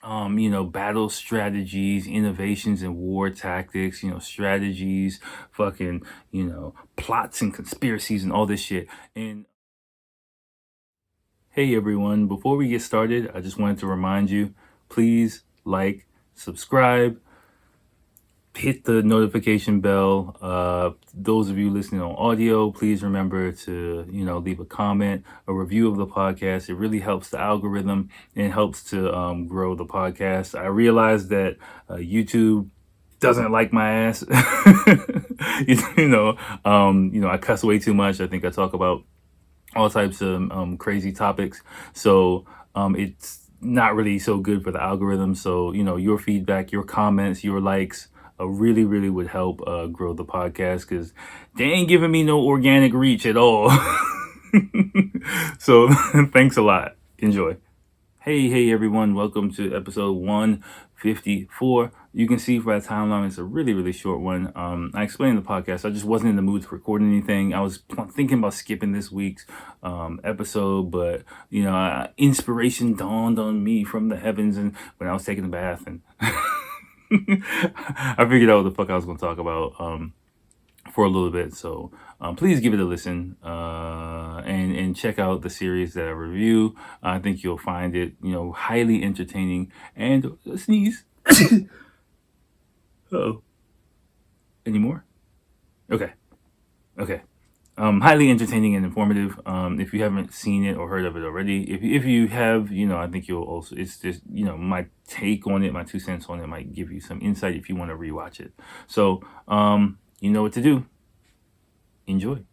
battle strategies, innovations in war tactics, strategies, fucking, plots and conspiracies and all this shit. And hey everyone, before we get started, I just wanted to remind you, please like, subscribe, hit the notification bell. Those of you listening on audio, please remember to, leave a comment, a review of the podcast. It really helps the algorithm and helps to grow the podcast. I realize that YouTube doesn't like my ass. I cuss way too much. I think I talk about all types of crazy topics. So it's not really so good for the algorithm. So, your feedback, your comments, your likes really, really would help grow the podcast because they ain't giving me no organic reach at all. So thanks a lot. Enjoy. Hey everyone, welcome to episode 154. You can see for that timeline, it's a really, really short one. I explained the podcast. I just wasn't in the mood to record anything. I was thinking about skipping this week's episode, but inspiration dawned on me from the heavens, and when I was taking a bath, and I figured out what the fuck I was going to talk about for a little bit. So please give it a listen and check out the series that I review. I think you'll find it, highly entertaining and sneeze. Oh, any more? Okay. Highly entertaining and informative. If you haven't seen it or heard of it already, if you have, I think you'll also. It's just my take on it, my 2 cents on it might give you some insight if you want to rewatch it. So you know what to do. Enjoy.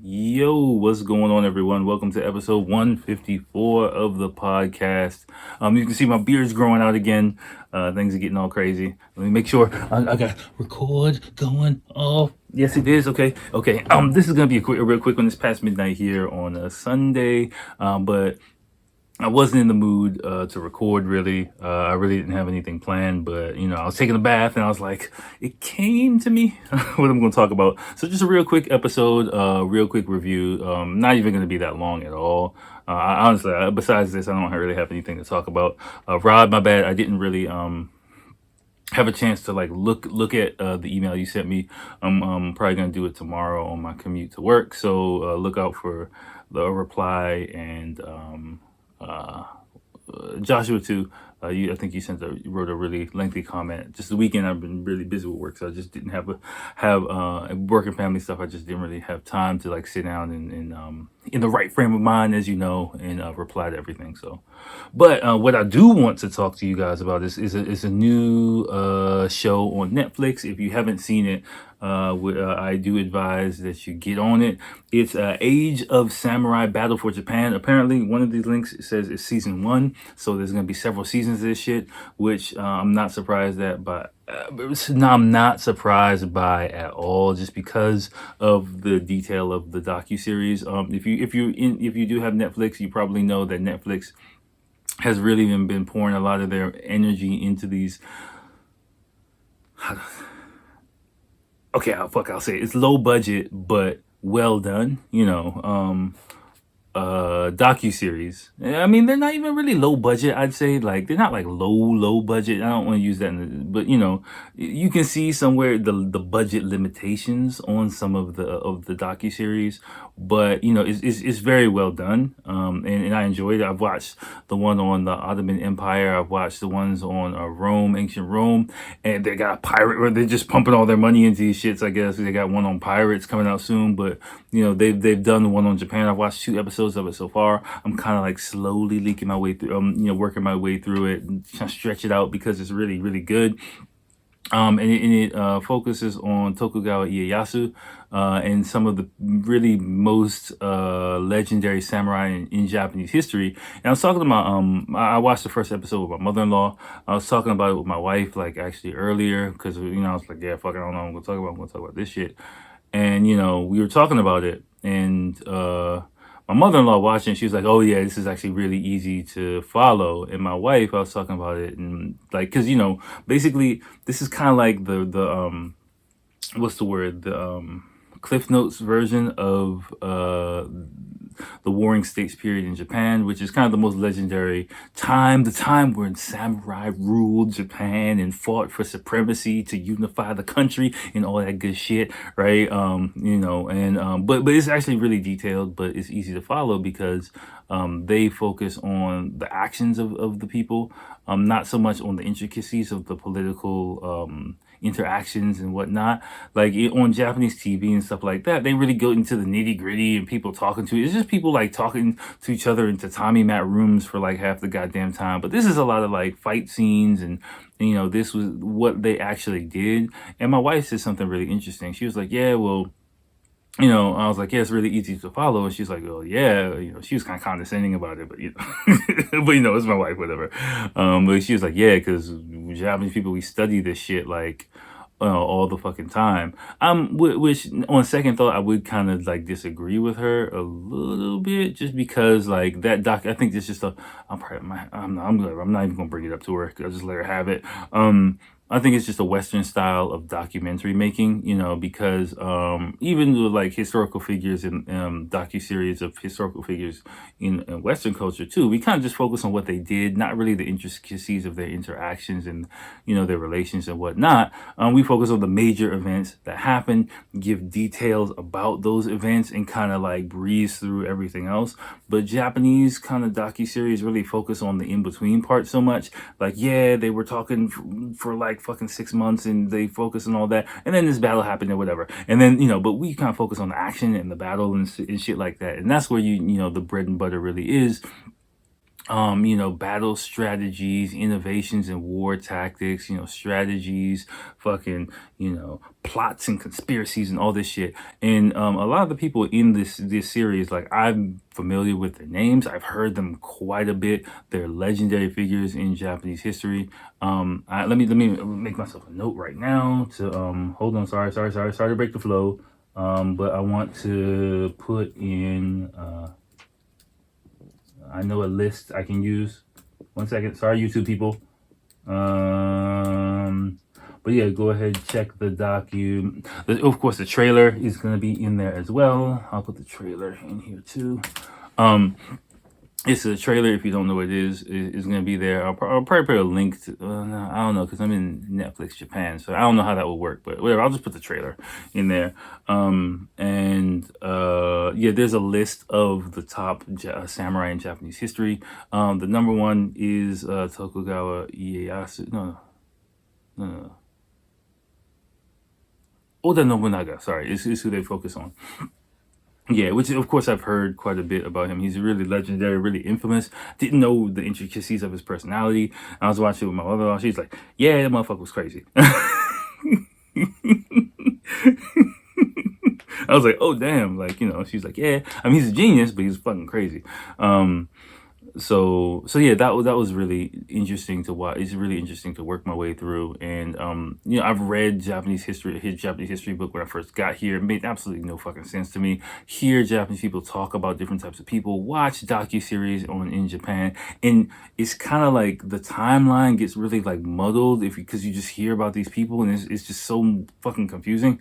Yo, what's going on, everyone? Welcome to episode 154 of the podcast. You can see my beard's growing out again. Things are getting all crazy. Let me make sure I got record going off. Yes, it is. Okay. This is gonna be a real quick one. It's past midnight here on a Sunday, but I wasn't in the mood to record really. I really didn't have anything planned, but I was taking a bath and I was like, it came to me what I'm going to talk about. So just a real quick episode, real quick review. Not even going to be that long at all. I honestly, besides this, I don't really have anything to talk about. Rod, my bad. I didn't really have a chance to like look at the email you sent me. I'm probably gonna do it tomorrow on my commute to work. So look out for the reply and Joshua too. I think you wrote a really lengthy comment. Just the weekend, I've been really busy with work, so I just didn't have work and family stuff. I just didn't really have time to like sit down and in the right frame of mind, as you know, and reply to everything. So, but what I do want to talk to you guys about is a new show on Netflix. If you haven't seen it, I do advise that you get on it. It's Age of Samurai Battle for Japan. Apparently, one of these links says it's season 1, so there's going to be several seasons of this shit, which I'm not surprised at, but no, I'm not surprised by at all, just because of the detail of the docuseries. If you do have Netflix, you probably know that Netflix has really been pouring a lot of their energy into these. Okay, I'll say it. It's low budget but well done. Docu-series. I mean, they're not even really low budget. I'd say like they're not like low budget. I don't want to use that, but you can see somewhere the budget limitations on some of the docu-series, but it's very well done. And I enjoyed it. I've watched the one on the Ottoman Empire. I've watched the ones on Rome, ancient Rome, and they got pirate, or they're just pumping all their money into these shits. I guess they got one on pirates coming out soon, but they've done the one on Japan. I've watched 2 episodes of it so far. I'm kind of like slowly leaking my way through, working my way through it and trying to stretch it out because it's really, really good. And it focuses on Tokugawa Ieyasu and some of the really most legendary samurai in Japanese history. And I was talking about, I watched the first episode with my mother-in-law. I was talking about it with my wife, like actually earlier, because, I was like, yeah, fuck, I don't know what I'm going to talk about this shit. And, we were talking about it, and my mother-in-law watching, she was like, oh yeah, this is actually really easy to follow. And my wife, I was talking about it, and like, because basically this is kind of like the what's the word, the Cliff Notes version of the Warring States period in Japan, which is kind of the most legendary time, the time when samurai ruled Japan and fought for supremacy to unify the country and all that good shit, right? But it's actually really detailed, but it's easy to follow because they focus on the actions of the people, not so much on the intricacies of the political interactions and whatnot. Like on Japanese TV and stuff like that, they really go into the nitty gritty and people talking to. It's just people like talking to each other in tatami mat rooms for like half the goddamn time. But this is a lot of like fight scenes and this was what they actually did. And my wife said something really interesting. She was like, "Yeah, well." I was like, "Yeah, it's really easy to follow." And she's like, "Oh, yeah." She was kind of condescending about it, but but it's my wife, whatever. But she was like, "Yeah, because Japanese people, we study this shit like all the fucking time." Which on second thought, I would kind of like disagree with her a little bit, just because like that doc. I think it's just a. I'm not even gonna bring it up to her. I'll just let her have it. I think it's just a Western style of documentary making, because even with like historical figures and docu-series of historical figures in Western culture too, we kind of just focus on what they did, not really the intricacies of their interactions and, their relations and whatnot. We focus on the major events that happen, give details about those events and kind of like breeze through everything else. But Japanese kind of docu-series really focus on the in-between part so much. Like, yeah, they were talking for like fucking 6 months and they focus on all that, and then this battle happened or whatever, and then but we kind of focus on the action and the battle and shit like that, and that's where the bread and butter really is. Battle strategies, innovations in war tactics, strategies, fucking, plots and conspiracies and all this shit. And a lot of the people in this series, like I'm familiar with their names. I've heard them quite a bit. They're legendary figures in Japanese history. Let me make myself a note right now to hold on. Sorry to break the flow. But I want to put in I know a list I can use. 1 second. Sorry, YouTube people. But yeah, go ahead, check the docu. Of course, the trailer is going to be in there as well. I'll put the trailer in here too. It's a trailer. If you don't know what it is going to be there. I'll probably put a link to, I don't know, because I'm in Netflix Japan, so I don't know how that will work, but whatever, I'll just put the trailer in there. Yeah, there's a list of the top samurai in Japanese history. The number one is Tokugawa Ieyasu. No. Oda Nobunaga, sorry, is who they focus on. Yeah, which of course I've heard quite a bit about him. He's really legendary, really infamous. Didn't know the intricacies of his personality. I was watching it with my mother-in-law. She's like, "Yeah, that motherfucker was crazy." I was like, "Oh damn!" Like she's like, "Yeah, I mean he's a genius, but he's fucking crazy." So yeah, that was really interesting to watch. It's really interesting to work my way through, and I've read his Japanese history book when I first got here. It made absolutely no fucking sense to me. Hear Japanese people talk about different types of people, watch docu-series in Japan, and it's kind of like the timeline gets really like muddled because you just hear about these people, and it's just so fucking confusing.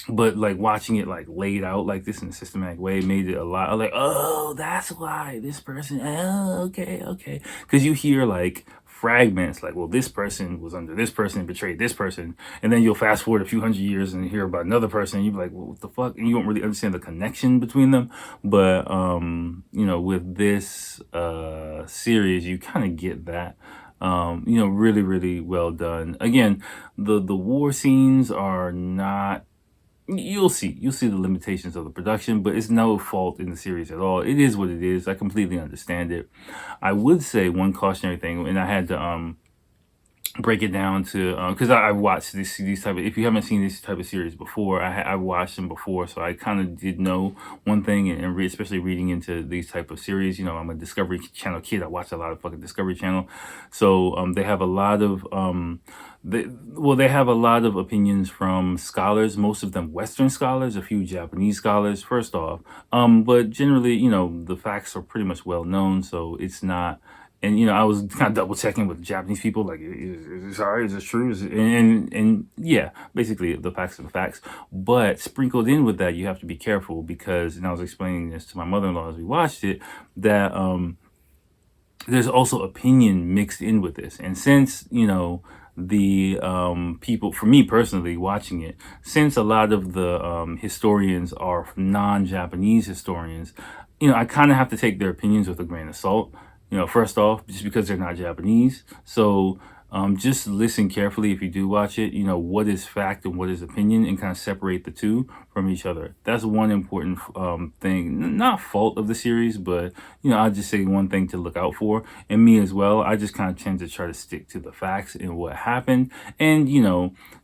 But like watching it like laid out like this in a systematic way made it a lot. I'm like, oh, that's why this person. Oh, okay. Because you hear like fragments, like, well, this person was under this person and betrayed this person, and then you'll fast forward a few hundred years and hear about another person. And you're like, well, what the fuck? And you don't really understand the connection between them. But with this series, you kind of get that. Really, really well done. Again, the war scenes are not. You'll see the limitations of the production, but it's no fault in the series at all. It is what it is. I completely understand it. I would say one cautionary thing, and I had to break it down to because I've watched these type of. If you haven't seen this type of series before, I've watched them before, so I kind of did know one thing, and especially reading into these type of series. I'm a Discovery Channel kid. I watch a lot of fucking Discovery Channel, so they have a lot of they have a lot of opinions from scholars, most of them Western scholars, a few Japanese scholars, first off. But generally, the facts are pretty much well known, so it's not And I was kind of double checking with Japanese people, like, is this all right? Is this true? And yeah, basically the facts are the facts. But sprinkled in with that, you have to be careful because, and I was explaining this to my mother-in-law as we watched it, that there's also opinion mixed in with this. And since, the people, for me personally watching it, since a lot of the historians are non-Japanese historians, I kind of have to take their opinions with a grain of salt. First off, just because they're not Japanese. So just listen carefully if you do watch it, what is fact and what is opinion, and kind of separate the two from each other. That's one important thing, not fault of the series, but, I'll just say one thing to look out for. And me as well, I just kind of tend to try to stick to the facts and what happened. And,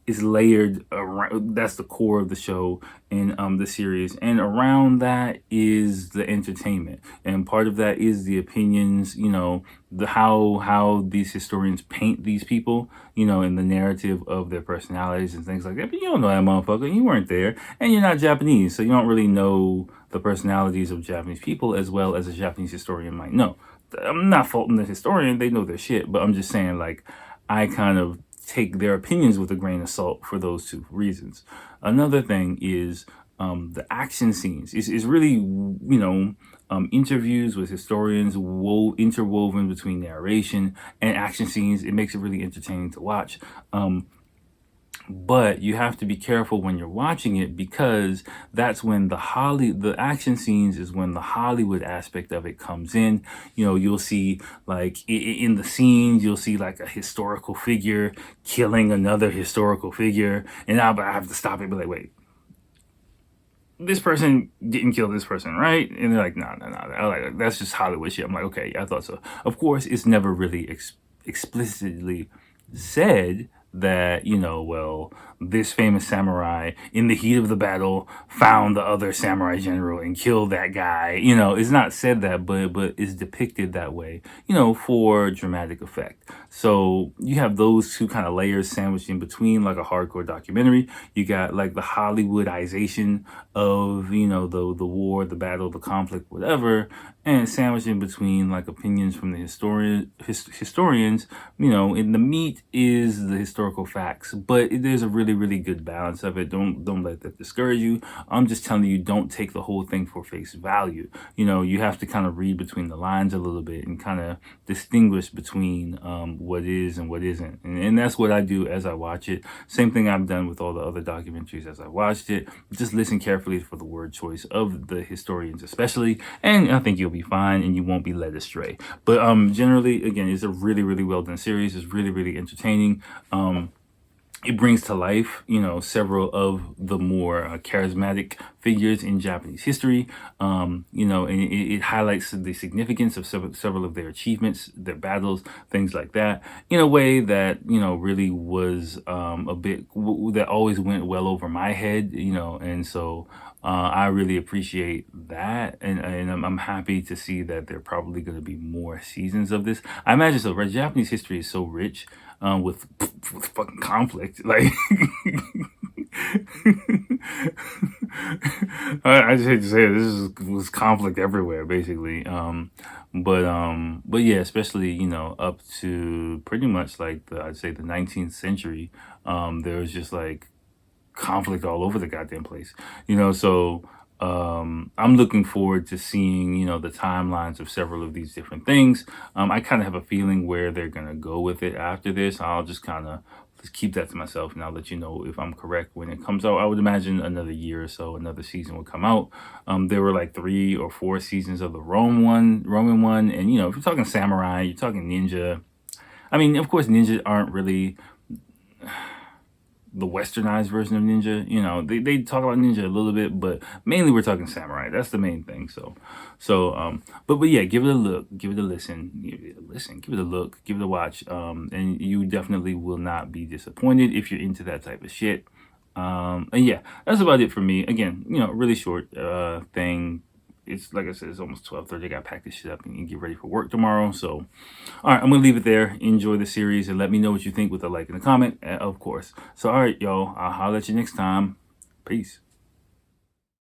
it's layered around, that's the core of the show in the series. And around that is the entertainment. And part of that is the opinions, the how these historians paint these people, in the narrative of their personalities and things like that. But you don't know that motherfucker. You weren't there, and you're not Japanese, so you don't really know the personalities of Japanese people as well as a Japanese historian might know. I'm not faulting the historian; they know their shit. But I'm just saying, like, I kind of take their opinions with a grain of salt for those two reasons. Another thing is the action scenes is really, interviews with historians interwoven between narration and action scenes. It makes it really entertaining to watch. But you have to be careful when you're watching it, because that's when the action scenes is when the Hollywood aspect of it comes in. You'll see, like, in the scenes, you'll see like a historical figure killing another historical figure, and I have to stop it and be like, wait, this person didn't kill this person, right? And they're like, no. Like, that's just Hollywood shit. I'm like, okay, I thought so. Of course, it's never really explicitly said that, well, this famous samurai in the heat of the battle found the other samurai general and killed that guy. It's not said that, but it's depicted that way, for dramatic effect. So you have those two kind of layers sandwiched in between, like a hardcore documentary. You got like the Hollywoodization of, the war, the battle, the conflict, whatever, and sandwiched in between like opinions from the historians. In the meat is the historical facts, but there's a really, really good balance of it. Don't let that discourage you. I'm just telling you, don't take the whole thing for face value. You have to kind of read between the lines a little bit and kind of distinguish between what is and what isn't. And that's what I do as I watch it. Same thing I've done with all the other documentaries as I watched it. Just listen carefully for the word choice of the historians especially, and I think you'll be fine and you won't be led astray. But generally, again, it's a really, really well done series. It's really, really entertaining. It brings to life, several of the more charismatic figures in Japanese history, and it highlights the significance of several of their achievements, their battles, things like that, in a way that, really was a bit, that always went well over my head, and so I really appreciate that, and I'm happy to see that there are probably going to be more seasons of this. I imagine so, right? Japanese history is so rich with fucking conflict, like. I just hate to say it. Was conflict everywhere, basically. But yeah, especially up to pretty much like I'd say the 19th century. There was just like conflict all over the goddamn place, so I'm looking forward to seeing, the timelines of several of these different things. I kind of have a feeling where they're gonna go with it after this. I'll just kind of just keep that to myself, and I'll let you know if I'm correct when it comes out. I would imagine another year or so, another season will come out. There were like 3 or 4 seasons of the Roman one, and if you're talking samurai, you're talking ninja. I mean, of course, ninja aren't really the westernized version of ninja. They talk about ninja a little bit, but mainly we're talking samurai. That's the main thing. But yeah, give it a look, give it a listen, give it a look, give it a watch, and you definitely will not be disappointed if you're into that type of shit. And yeah, that's about it for me. Again, really short thing. It's like I said, it's almost 12:30. I got to pack this shit up and get ready for work tomorrow. So, all right, I'm going to leave it there. Enjoy the series and let me know what you think with a like and a comment, of course. So, all right, y'all, I'll holler at you next time. Peace.